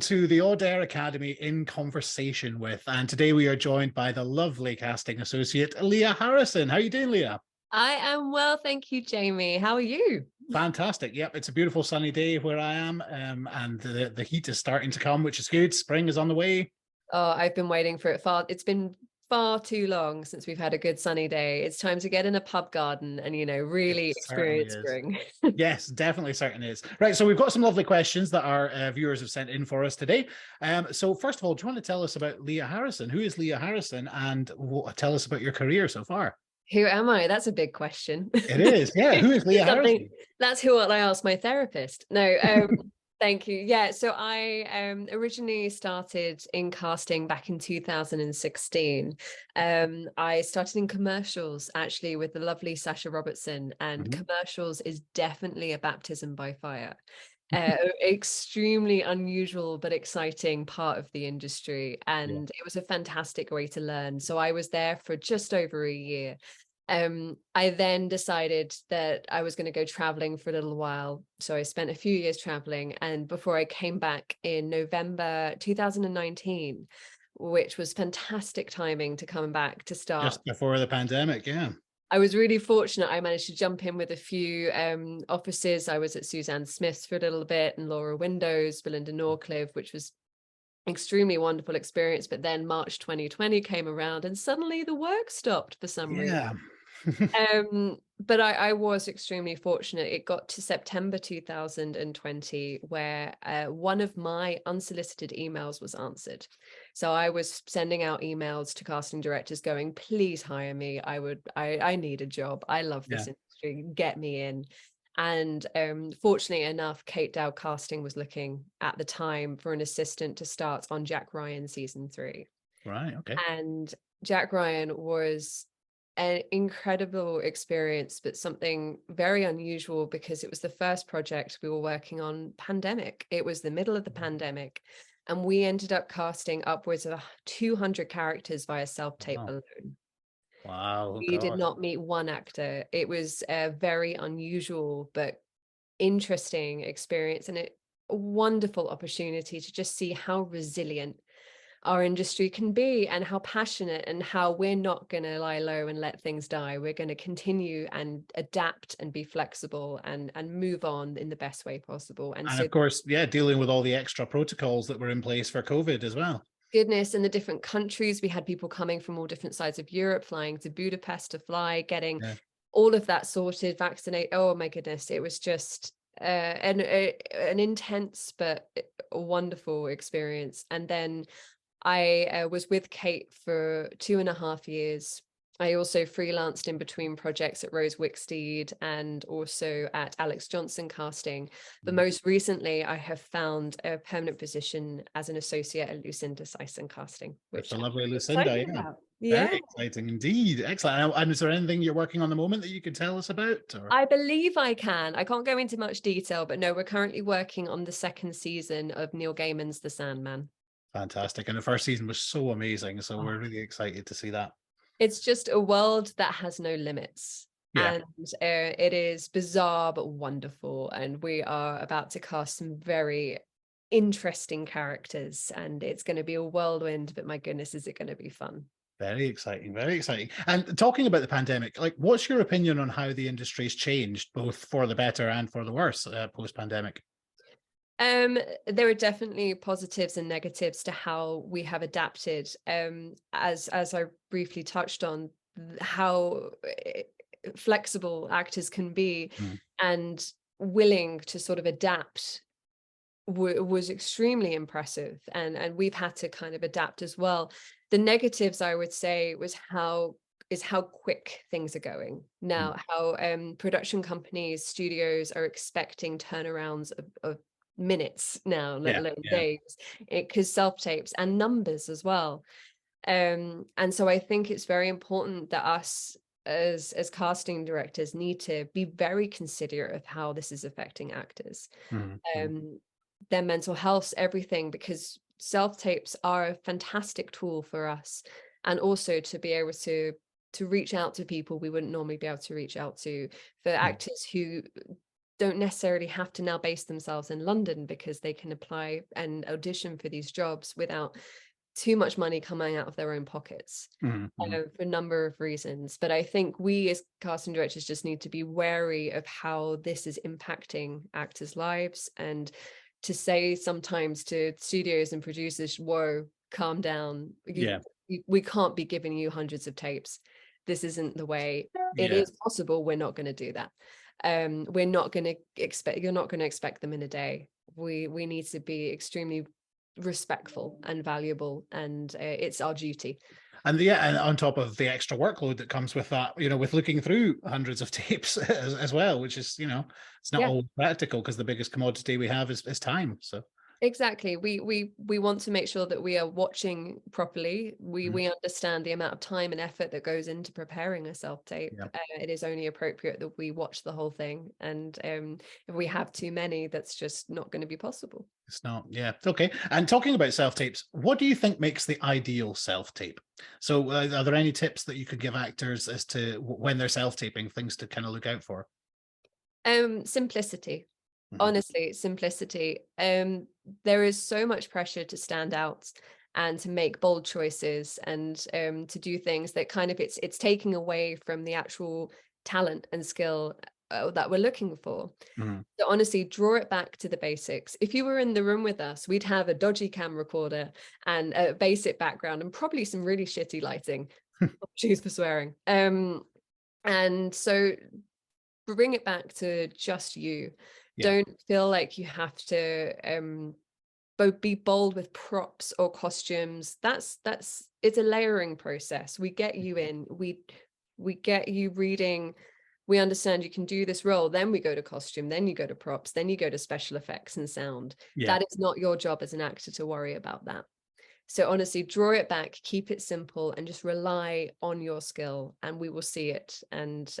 to the Audere Academy in Conversation With, and today we are joined by the lovely Casting Associate Leah Harrison. How are you doing, Leah? I am well, thank you, Jamie. How are you? Fantastic. Yep, it's a beautiful sunny day where I am, and the heat is starting to come, which is good. Spring is on the way. Oh, I've been waiting for it it's been far too long since we've had a good sunny day. It's time to get in a pub garden and, It really certainly experience is. spring. Yes, definitely certainly is. Right, so we've got some lovely questions that our viewers have sent in for us today. So first of all, do you want to tell us about Leah Harrison? Who is Leah Harrison, and tell us about your career so far? Who am I? That's a big question. It is, yeah. Who is Leah Something Harrison? that's who I asked my therapist. No, thank you. Yeah, so I originally started in casting back in 2016. I started in commercials actually with the lovely Sasha Robertson, and Mhm. commercials is definitely a baptism by fire. Extremely unusual but exciting part of the industry, Yeah. and it was a fantastic way to learn. So I was there for just over a year. I then decided that I was going to go traveling for a little while. So I spent a few years traveling, and before I came back in November 2019, which was fantastic timing to come back to start. Just before the pandemic, yeah. I was really fortunate. I managed to jump in with a few offices. I was at Suzanne Smith's for a little bit, and Laura Windows, Belinda Norcliffe, which was extremely wonderful experience. But then March 2020 came around and suddenly the work stopped for some reason. Yeah. But I was extremely fortunate. It got to September 2020 where one of my unsolicited emails was answered. So I was sending out emails to casting directors going, please hire me. I need a job. I love Yeah. this industry. Get me in. And fortunately enough, Kate Dow Casting was looking at the time for an assistant to start on Jack Ryan season 3. Right. Okay. And Jack Ryan was an incredible experience, but something very unusual because it was the first project we were working on pandemic. It was the middle of the pandemic, and we ended up casting upwards of 200 characters via self-tape Wow. alone. Wow. Oh, We did God. not meet one actor. It was a very unusual but interesting experience, and a wonderful opportunity to just see how resilient our industry can be, and how passionate, and how we're not going to lie low and let things die. We're going to continue and adapt and be flexible and move on in the best way possible. And And so of course, yeah, dealing with all the extra protocols that were in place for COVID as well. goodness, in the different countries, we had people coming from all different sides of Europe, flying to Budapest to fly, getting Yeah. all of that sorted, vaccinate. Oh my goodness, it was just an intense but a wonderful experience. And then I was with Kate for 2.5 years. I also freelanced in between projects at Rose Wicksteed and also at Alex Johnson Casting. But Mhm. most recently, I have found a permanent position as an associate at Lucinda Syson Casting, With which the I'm lovely really Lucinda, excited yeah. about. Very Yeah. exciting indeed. Excellent. And is there anything you're working on the moment that you could tell us about? Or I believe I can. I can't go into much detail, but no, we're currently working on the second season of Neil Gaiman's The Sandman. fantastic. And the first season was so amazing. So Oh, we're really excited to see that. it's just a world that has no limits. Yeah. And it is bizarre but wonderful. And we are about to cast some very interesting characters. And it's going to be a whirlwind, but my goodness, is it going to be fun? Very exciting. Very exciting. And talking about the pandemic, like, what's your opinion on how the industry's changed, both for the better and for the worse, post-pandemic? There are definitely positives and negatives to how we have adapted. As I briefly touched on, how flexible actors can be Mm. and willing to sort of adapt was extremely impressive, and we've had to kind of adapt as well. The negatives, I would say, was how quick things are going Mm. now, how production companies, studios are expecting turnarounds of minutes now, let Yeah. alone Yeah. days, because self-tapes and numbers as well. And so I think it's very important that us as casting directors need to be very considerate of how this is affecting actors, Mhm. Mhm. um, their mental health, everything, because self-tapes are a fantastic tool for us, and also to be able to reach out to people we wouldn't normally be able to reach out to, for Mm. actors who don't necessarily have to now base themselves in London, because they can apply and audition for these jobs without too much money coming out of their own pockets, for a number of reasons. But I think we as casting directors just need to be wary of how this is impacting actors' lives, and to say sometimes to studios and producers, whoa, calm down. We can't be giving you hundreds of tapes. This isn't the way. It is possible. We're not going to do that. We're not going to expect, you're not going to expect them in a day. We need to be extremely respectful and valuable, and it's our duty. And and on top of the extra workload that comes with that, with looking through hundreds of tapes as well, which is, it's not always practical, because the biggest commodity we have is time. So exactly, we want to make sure that we are watching properly. We understand the amount of time and effort that goes into preparing a self-tape. It is only appropriate that we watch the whole thing, and if we have too many, that's just not going to be possible. It's not. Okay. And talking about self-tapes, what do you think makes the ideal self-tape? So are there any tips that you could give actors as to when they're self-taping, things to kind of look out for? Simplicity. Honestly, simplicity. There is so much pressure to stand out and to make bold choices, and to do things that kind of it's taking away from the actual talent and skill that we're looking for. So honestly, draw it back to the basics. If you were in the room with us, we'd have a dodgy cam recorder and a basic background and probably some really shitty lighting. Choose for swearing. And so bring it back to just you. Don't feel like you have to be bold with props or costumes. It's a layering process. We get you in, we get you reading. We understand you can do this role, then we go to costume, then you go to props, then you go to special effects and sound. That is not your job as an actor to worry about that. So honestly, draw it back, keep it simple, and just rely on your skill, and we will see it, and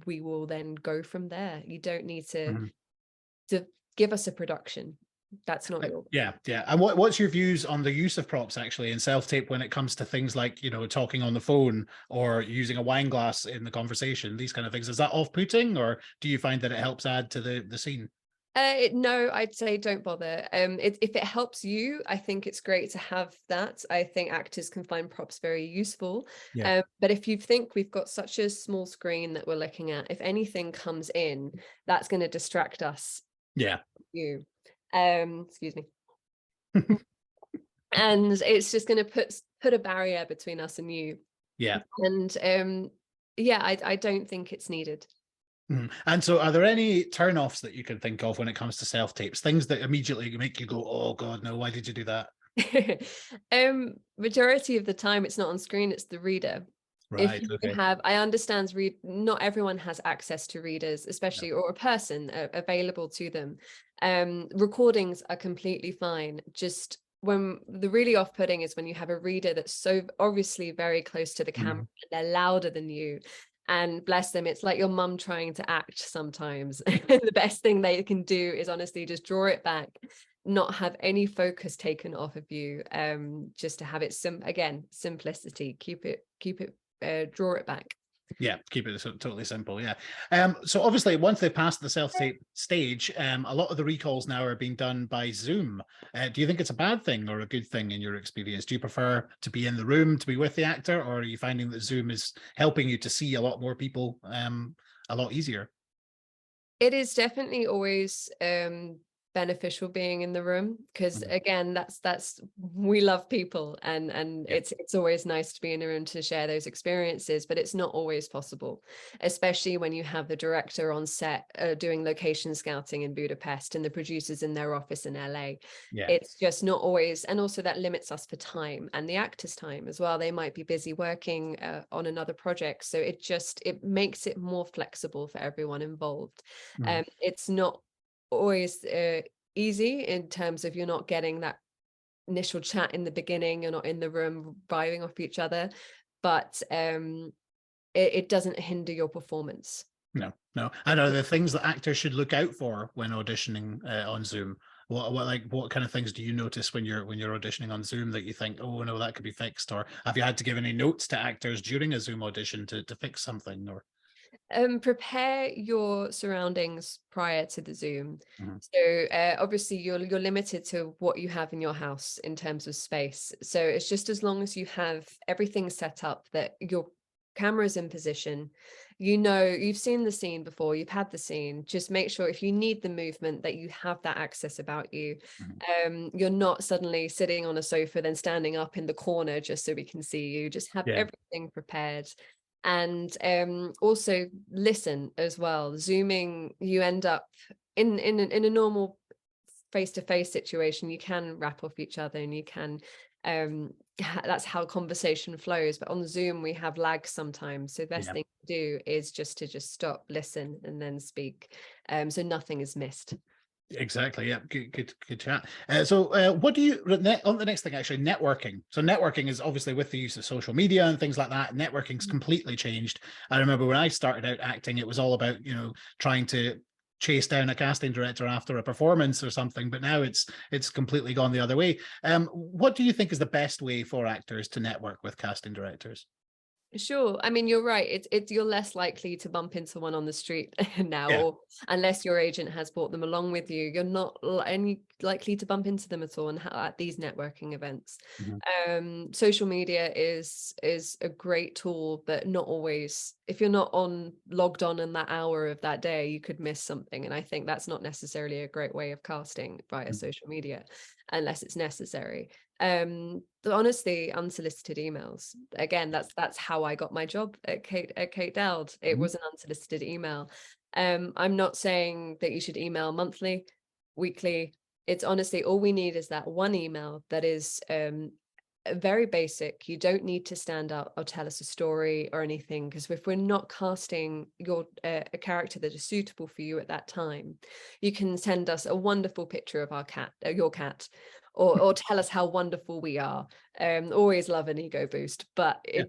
we will then go from there. You don't need to give us a production. That's not your... And what's your views on the use of props actually in self-tape when it comes to things like, talking on the phone or using a wine glass in the conversation, these kind of things? Is that off-putting, or do you find that it helps add to the scene? No, I'd say don't bother. If it helps you, I think it's great to have that. I think actors can find props very useful. But if you think we've got such a small screen that we're looking at, if anything comes in, that's going to distract us. You. Excuse me. And it's just going to put a barrier between us and you. And I don't think it's needed. And so are there any turn-offs that you can think of when it comes to self-tapes, things that immediately make you go, oh god, no, why did you do that? Majority of the time it's not on screen, it's the reader. If you have, I understand, not everyone has access to readers, especially, or a person available to them. Recordings are completely fine. Just when the really off-putting is when you have a reader that's so obviously very close to the camera, and they're louder than you. And bless them, it's like your mum trying to act sometimes. The best thing they can do is honestly just draw it back, not have any focus taken off of you, just to have it simplicity. Keep it draw it back. Keep it totally simple. So obviously once they pass the self-tape stage, a lot of the recalls now are being done by Zoom. Do you think it's a bad thing or a good thing in your experience? Do you prefer to be in the room, to be with the actor, or are you finding that Zoom is helping you to see a lot more people a lot easier? It is definitely always beneficial being in the room, because again, that's we love people, and it's always nice to be in a room to share those experiences, but it's not always possible, especially when you have the director on set doing location scouting in Budapest and the producers in their office in LA. It's just not always, and also that limits us for time, and the actors' time as well. They might be busy working on another project, so it makes it more flexible for everyone involved. It's not always easy in terms of you're not getting that initial chat in the beginning, you're not in the room vibing off each other, but it doesn't hinder your performance. No. And are there things that actors should look out for when auditioning on Zoom? What kind of things do you notice when you're auditioning on Zoom that you think, oh no, that could be fixed? Or have you had to give any notes to actors during a Zoom audition to fix something? Or Prepare your surroundings prior to the Zoom. Mhm. So obviously you're limited to what you have in your house in terms of space. So it's just as long as you have everything set up that your camera's in position, you've seen the scene before, you've had the scene. Just make sure if you need the movement that you have that access about you. Mhm. You're not suddenly sitting on a sofa then standing up in the corner just so we can see you. Just have Yeah. everything prepared. And also listen as well. Zooming, you end up in a normal face-to-face situation, you can wrap off each other and you can that's how conversation flows. But on Zoom we have lag sometimes, so the best Yeah. thing to do is just stop, listen, and then speak, so nothing is missed. Exactly. Yeah. Good chat. What do you on the next thing? Actually, networking. So networking is obviously with the use of social media and things like that. Networking's completely changed. I remember when I started out acting, it was all about trying to chase down a casting director after a performance or something. But now it's completely gone the other way. What do you think is the best way for actors to network with casting directors? Sure. I mean, you're right. It's you're less likely to bump into one on the street now, Yeah. or unless your agent has brought them along with you, you're not any likely to bump into them at all and at these networking events. Mhm. Social media is a great tool, but not always. If you're not logged on in that hour of that day, you could miss something. And I think that's not necessarily a great way of casting via social media, unless it's necessary. Honestly, unsolicited emails, again, that's how I got my job at Kate Dowd. It Mhm. was an unsolicited email. I'm not saying that you should email monthly, weekly. It's honestly, all we need is that one email that is very basic. You don't need to stand up or tell us a story or anything, because if we're not casting a character that is suitable for you at that time, you can send us a wonderful picture of your cat, or tell us how wonderful we are. Always love an ego boost, but Yeah.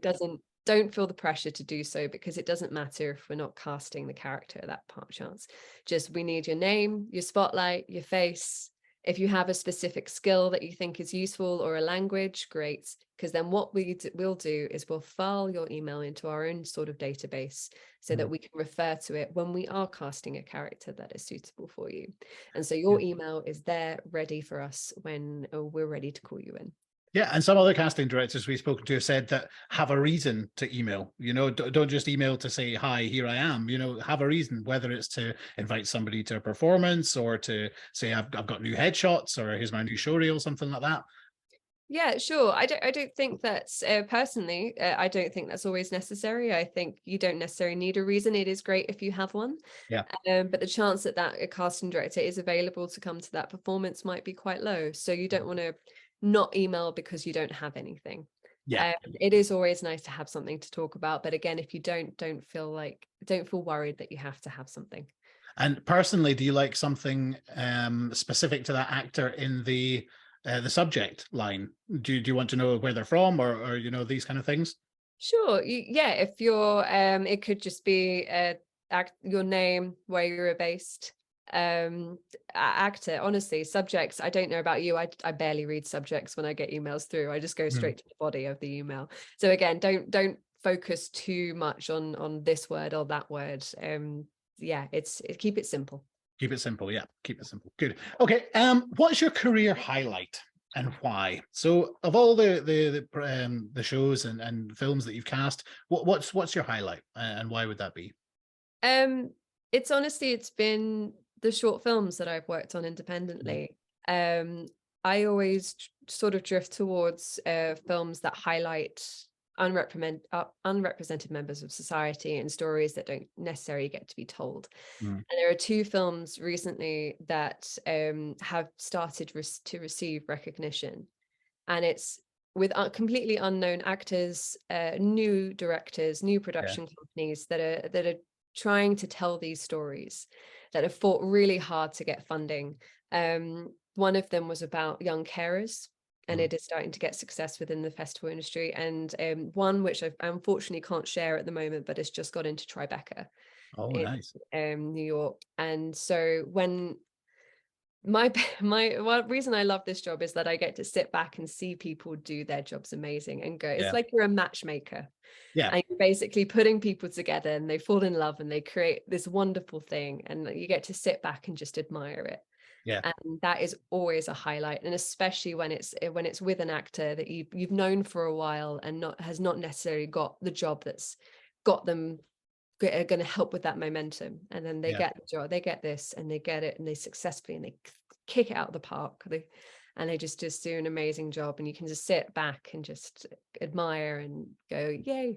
don't feel the pressure to do so, because it doesn't matter if we're not casting the character at that part chance. Just, we need your name, your spotlight, your face. If you have a specific skill that you think is useful, or a language, great. Because then what we'll do is we'll file your email into our own sort of database, so that Mhm. we can refer to it when we are casting a character that is suitable for you. And so Yeah. your email is there ready for us when we're ready to call you in. Yeah, and some other casting directors we've spoken to have said that have a reason to email. Don't just email to say, hi, here I am. Have a reason, whether it's to invite somebody to a performance, or to say, I've got new headshots, or here's my new show reel, something like that. Yeah, sure. I don't think that's personally, I don't think that's always necessary. I think you don't necessarily need a reason. It is great if you have one. Yeah. But the chance that a casting director is available to come to that performance might be quite low. So you don't want to not email because you don't have anything. Yeah. It is always nice to have something to talk about. But again, if you don't feel worried that you have to have something. And personally, do you like something specific to that actor in the subject line? Do you want to know where they're from, or these kind of things? Sure. Yeah, if you're it could just be your name, where you're based, actor. Honestly, subjects, I don't know about you, I barely read subjects when I get emails through. I just go Hmm. straight to the body of the email. So again, don't focus too much on this word or that word. Yeah, keep it simple. Keep it simple. Yeah, keep it simple. Good. Okay. What's your career highlight and why? So, of all the shows and films that you've cast, what's your highlight, and why would that be? Um, it's been the short films that I've worked on Mhm. independently. I always sort of drift towards films that highlight unrepresented members of society and stories that don't necessarily get to be told. Mm. And there are two films recently that have started to receive recognition, and it's with completely unknown actors, new directors, new Yeah. production companies that are trying to tell these stories, that have fought really hard to get funding. One of them was about young carers, and Mm. it is starting to get success within the festival industry. And one which I unfortunately can't share at the moment, but it's just got into Tribeca Oh, in nice. New York. And so when one reason I love this job is that I get to sit back and see people do their jobs amazing and go, it's Yeah. like you're a matchmaker. Yeah. And you're basically putting people together and they fall in love and they create this wonderful thing, and you get to sit back and just admire it. Yeah. And that is always a highlight, and especially when it's with an actor that you've known for a while and has not necessarily got the job that's got them are going to help with that momentum, and then they Yeah. get the job, they get this and they get it and they successfully and they kick it out of the park, and they just do an amazing job, and you can just sit back and just admire and go, yay.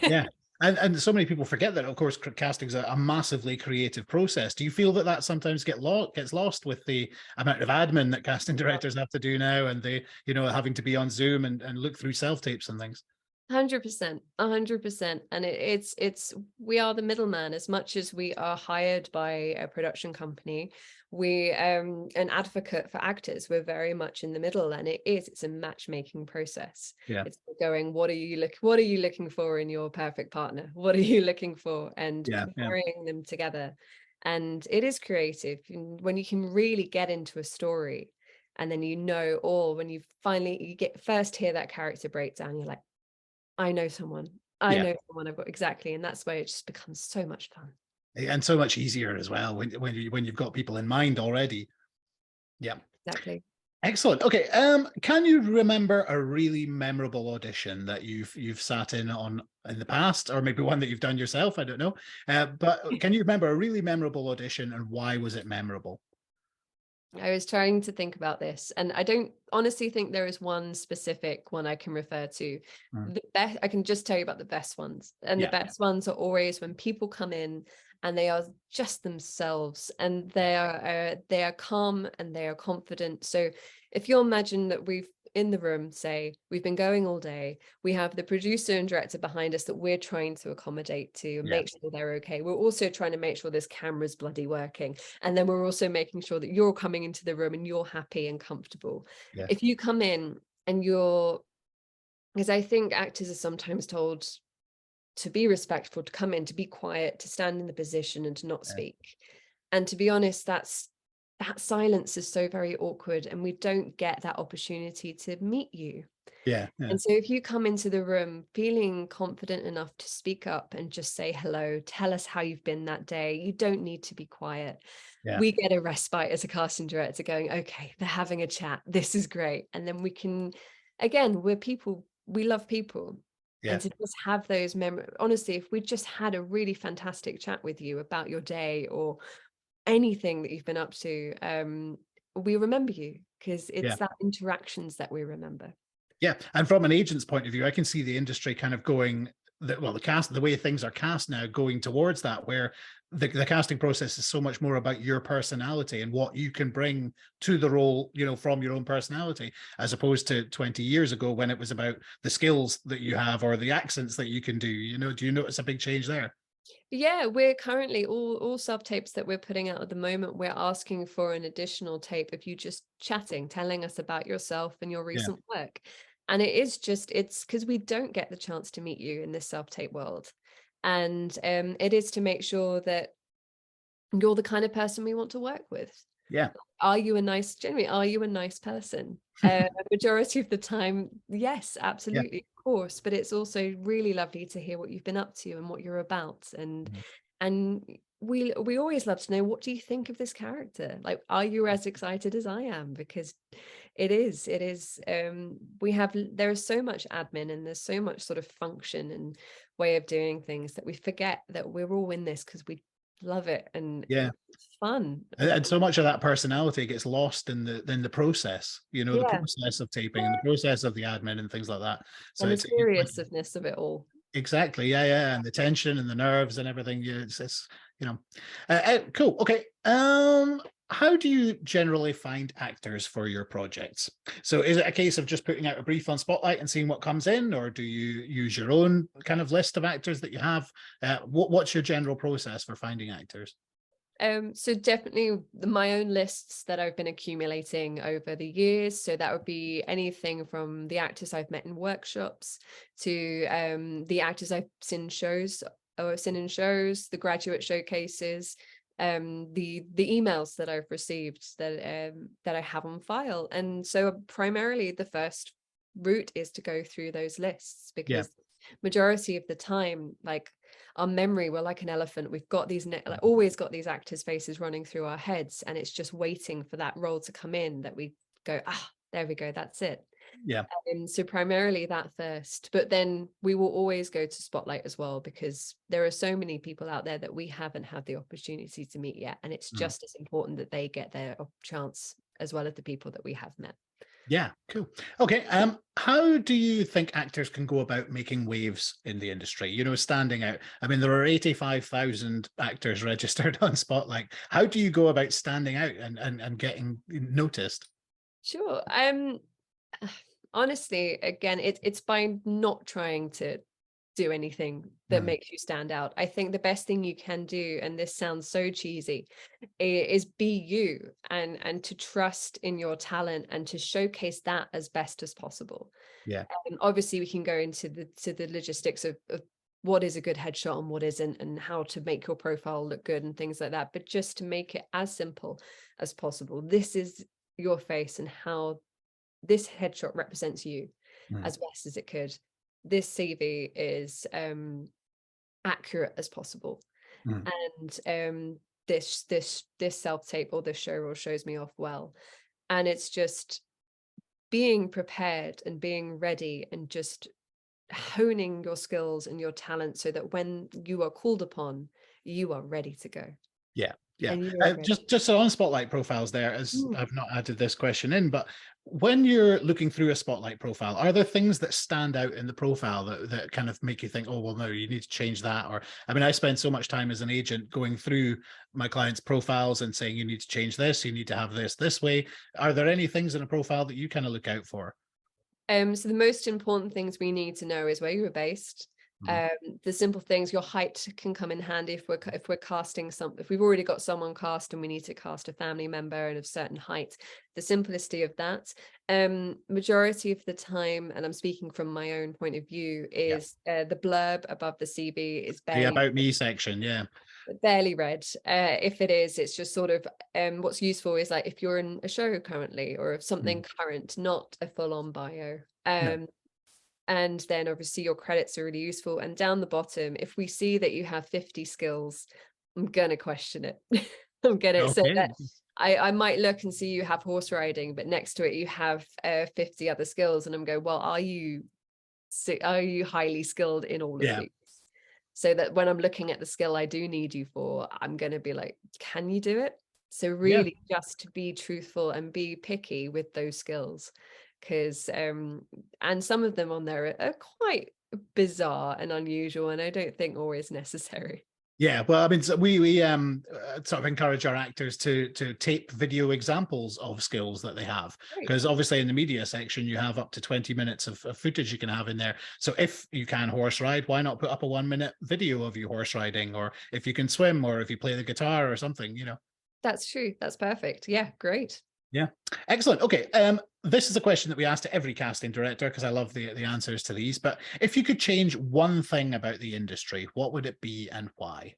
Yeah. And so many people forget that, of course, casting is a massively creative process. Do you feel that that sometimes gets lost with the amount of admin that casting directors have to do now, and they, having to be on Zoom and look through self-tapes and things? 100%, 100%. And it's we are the middleman as much as we are hired by a production company. We an advocate for actors. We're very much in the middle, and it's a matchmaking process. Yeah. It's going, what are you looking for in your perfect partner? What are you looking for? And marrying them together. And it is creative when you can really get into a story, and then when you first hear that character breakdown, you're like, I know someone. I've got exactly. And that's where it just becomes so much fun. And so much easier as well when you've got people in mind already. Yeah. Exactly. Excellent. Okay. Can you remember a really memorable audition that you've sat in on in the past, or maybe one that you've done yourself? I don't know. But can you remember a really memorable audition, and why was it memorable? I was trying to think about this, and I don't honestly think there is one specific one I can refer to. The best, I can just tell you about the best ones. And the best ones are always when people come in and they are just themselves, and they are calm and they are confident. So if you imagine that we've in the room, say we've been going all day, we have the producer and director behind us that we're trying to accommodate to make sure they're okay. We're also trying to make sure this camera's bloody working, and then we're also making sure that you're coming into the room and you're happy and comfortable. If you come in and because I think actors are sometimes told to be respectful, to come in, to be quiet, to stand in the position and to not speak. And to be honest, that silence is so very awkward, and we don't get that opportunity to meet you. And so if you come into the room feeling confident enough to speak up and just say hello, tell us how you've been that day, you don't need to be quiet. We get a respite as a casting director going, okay, they're having a chat, this is great. And then we can, again, we're people, we love people. And to just have those memories, honestly, if we just had a really fantastic chat with you about your day or anything that you've been up to, we remember you, because it's that interactions that we remember. Yeah. And from an agent's point of view, I can see the industry kind of going, the way things are cast now, going towards that, where the casting process is so much more about your personality and what you can bring to the role, from your own personality, as opposed to 20 years ago when it was about the skills that you have or the accents that you can do. Do you notice a big change there? Yeah, we're currently all sub-tapes that we're putting out at the moment, we're asking for an additional tape of you just chatting, telling us about yourself and your recent work. And it's because we don't get the chance to meet you in this self-tape world. And it is to make sure that you're the kind of person we want to work with. Are you a nice person? Majority of the time, yes, absolutely, of course. But it's also really lovely to hear what you've been up to and what you're about. And we always love to know, what do you think of this character? Like, are you as excited as I am? Because it is there is so much admin and there's so much sort of function and way of doing things that we forget that we're all in this because we love it and it's fun. And so much of that personality gets lost in the process, the process of taping and the process of the admin and things like that. So and the seriousness of it all. Exactly. And the tension and the nerves and everything. Cool. Okay. How do you generally find actors for your projects? So is it a case of just putting out a brief on Spotlight and seeing what comes in, or do you use your own kind of list of actors that you have? What's your general process for finding actors? So definitely my own lists that I've been accumulating over the years. So that would be anything from the actors I've met in workshops to the actors I've seen in shows, the graduate showcases, the emails that I've received that I have on file. And so primarily the first route is to go through those lists, because majority of the time, like, our memory, we're like an elephant. We've got these like, always got these actors' faces running through our heads, and it's just waiting for that role to come in that we go, there we go, that's it. Yeah. So primarily that first, but then we will always go to Spotlight as well, because there are so many people out there that we haven't had the opportunity to meet yet, and it's just as important that they get their chance as well as the people that we have met. Yeah, cool. Okay, how do you think actors can go about making waves in the industry? You know, standing out. I mean, there are 85,000 actors registered on Spotlight. How do you go about standing out and getting noticed? Sure. Honestly, again, it's by not trying to do anything that makes you stand out. I think the best thing you can do, and this sounds so cheesy, is be you, and to trust in your talent and to showcase that as best as possible. Yeah. Obviously we can go into the logistics of what is a good headshot and what isn't, and how to make your profile look good and things like that, but just to make it as simple as possible. This is your face, and how this headshot represents you as best as it could. This CV is accurate as possible, and this self-tape or this show reel shows me off well. And it's just being prepared and being ready, and just honing your skills and your talent so that when you are called upon, you are ready to go. Yeah. Yeah. And you are ready. Just so on Spotlight profiles there, as I've not added this question in, but when you're looking through a Spotlight profile, are there things that stand out in the profile that kind of make you think, oh, well, no, you need to change that? Or, I mean, I spend so much time as an agent going through my clients' profiles and saying, you need to change this, you need to have this way. Are there any things in a profile that you kind of look out for? So the most important things we need to know is where you were based. The simple things, your height can come in handy if we're casting if we've already got someone cast and we need to cast a family member and of certain height. The simplicity of that, majority of the time, and I'm speaking from my own point of view, is the blurb above the CV is The barely about me section. Yeah. barely read. If it is, it's just sort of what's useful is like if you're in a show currently, or if something current, not a full-on bio. No. And then obviously your credits are really useful. And down the bottom, if we see that you have 50 skills, I'm gonna question it. I'm gonna say that I might look and see you have horse riding, but next to it you have 50 other skills, and I'm going, well, are you highly skilled in all of these? So that when I'm looking at the skill I do need you for, I'm going to be like, can you do it? So really just to be truthful and be picky with those skills, because and some of them on there are quite bizarre and unusual, and I don't think always necessary. Yeah, well, I mean, so we sort of encourage our actors to tape video examples of skills that they have, because obviously in the media section you have up to 20 minutes of footage you can have in there. So if you can horse ride, why not put up a 1-minute video of you horse riding? Or if you can swim, or if you play the guitar or something, you know. That's true. That's perfect. Yeah, great. Yeah, excellent. Okay, this is a question that we ask to every casting director, because I love the answers to these. But if you could change one thing about the industry, what would it be and why?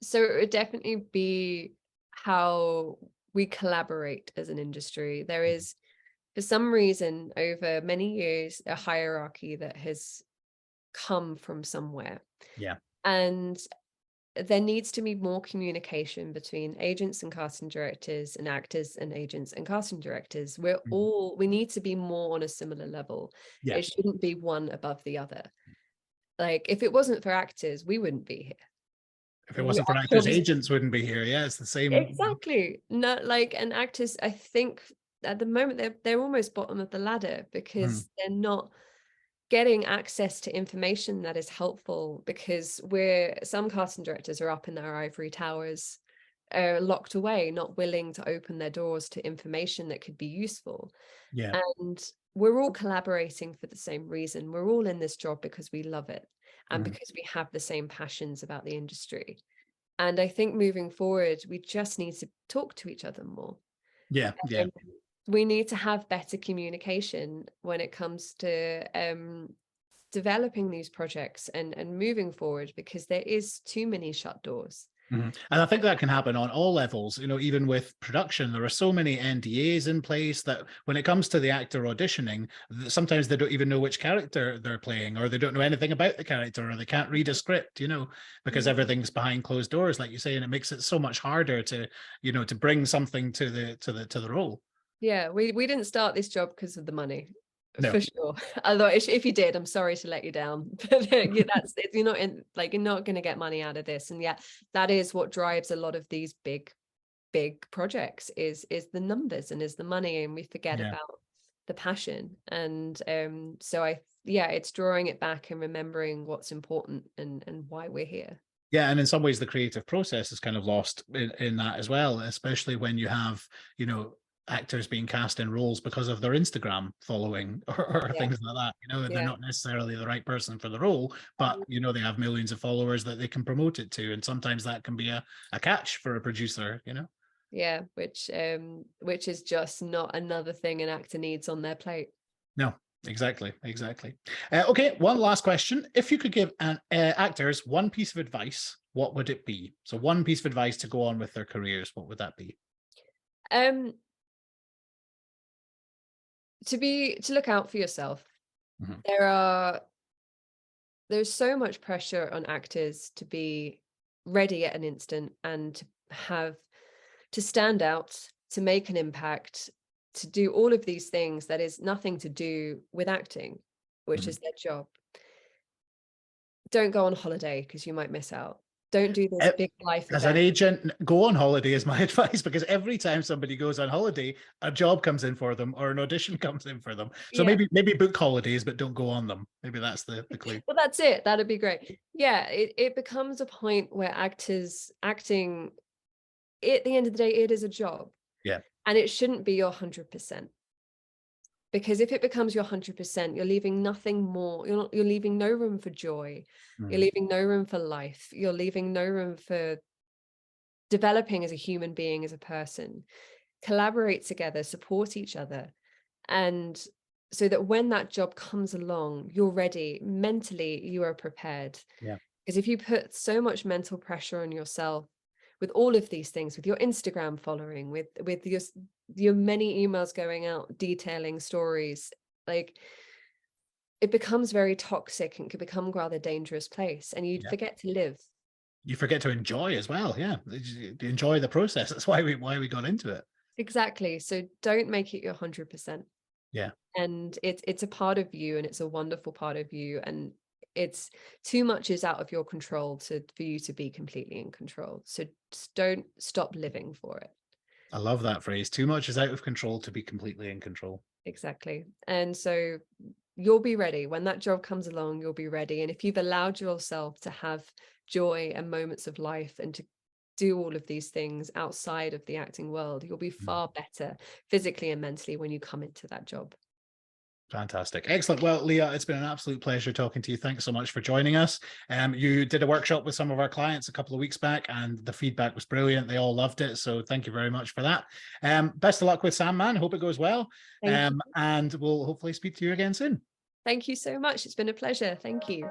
So it would definitely be how we collaborate as an industry. There is, for some reason, over many years, a hierarchy that has come from somewhere. Yeah. And there needs to be more communication between agents and casting directors, and actors and agents and casting directors. We need to be more on a similar level. Yeah. It shouldn't be one above the other. Like, if it wasn't for actors, we wouldn't be here. If it wasn't for actors, agents wouldn't be here. Yeah, it's the same. Exactly. No, like, and actors, I think at the moment they're almost bottom of the ladder, because they're not getting access to information that is helpful, because some casting directors are up in their ivory towers, locked away, not willing to open their doors to information that could be useful. Yeah. And we're all collaborating for the same reason. We're all in this job because we love it, and because we have the same passions about the industry. And I think moving forward, we just need to talk to each other more. Yeah. Yeah. We need to have better communication when it comes to developing these projects and moving forward, because there is too many shut doors. And I think that can happen on all levels, you know, even with production. There are so many NDAs in place that when it comes to the actor auditioning, sometimes they don't even know which character they're playing, or they don't know anything about the character, or they can't read a script, you know, because everything's behind closed doors, like you say, and it makes it so much harder to, you know, to bring something to the role. Yeah, we didn't start this job because of the money. No. For sure. Although if you did, I'm sorry to let you down. But that's it. You're not in, like, you're not going to get money out of this. And yeah, that is what drives a lot of these big projects is the numbers and is the money, and we forget about the passion. And so it's drawing it back and remembering what's important and why we're here. Yeah, and in some ways the creative process is kind of lost in that as well, especially when you have, you know, actors being cast in roles because of their Instagram following or things like that. You know, they're not necessarily the right person for the role, but you know, they have millions of followers that they can promote it to. And sometimes that can be a catch for a producer, you know? Yeah, which is just not another thing an actor needs on their plate. No, exactly. Okay, one last question. If you could give actors one piece of advice, what would it be? So one piece of advice to go on with their careers, what would that be? To look out for yourself. There's so much pressure on actors to be ready at an instant and to stand out, to make an impact, to do all of these things that is nothing to do with acting, which is their job. Don't go on holiday because you might miss out. Don't do this big life as event. an agent, go on holiday is my advice, because every time somebody goes on holiday, a job comes in for them or an audition comes in for them. So maybe book holidays, but don't go on them. Maybe that's the clue. Well, that's it. That'd be great. Yeah, it becomes a point where actors acting, at the end of the day, it is a job. Yeah. And it shouldn't be your 100%. Because if it becomes your 100%, you're leaving nothing more. You're leaving no room for joy. You're leaving no room for life. You're leaving no room for developing as a human being, as a person. Collaborate together, support each other. And so that when that job comes along, you're ready. Mentally, you are prepared. Yeah. Because if you put so much mental pressure on yourself with all of these things, with your Instagram following, with your many emails going out detailing stories, like, it becomes very toxic and can become a rather dangerous place, and you forget to live. You forget to enjoy as well. Yeah, enjoy the process. That's why we got into it. Exactly. So don't make it your 100%. Yeah. And it's a part of you, and it's a wonderful part of you, and it's too much is out of your control for you to be completely in control. So just don't stop living for it. I love that phrase. Too much is out of control to be completely in control. Exactly. And so you'll be ready when that job comes along. You'll be ready. And if you've allowed yourself to have joy and moments of life and to do all of these things outside of the acting world, you'll be far better physically and mentally when you come into that job. Fantastic. Excellent. Well, Leah, it's been an absolute pleasure talking to you. Thanks so much for joining us. You did a workshop with some of our clients a couple of weeks back, and the feedback was brilliant. They all loved it. So thank you very much for that. Best of luck with Sandman. Hope it goes well. And we'll hopefully speak to you again soon. Thank you so much. It's been a pleasure. Thank you.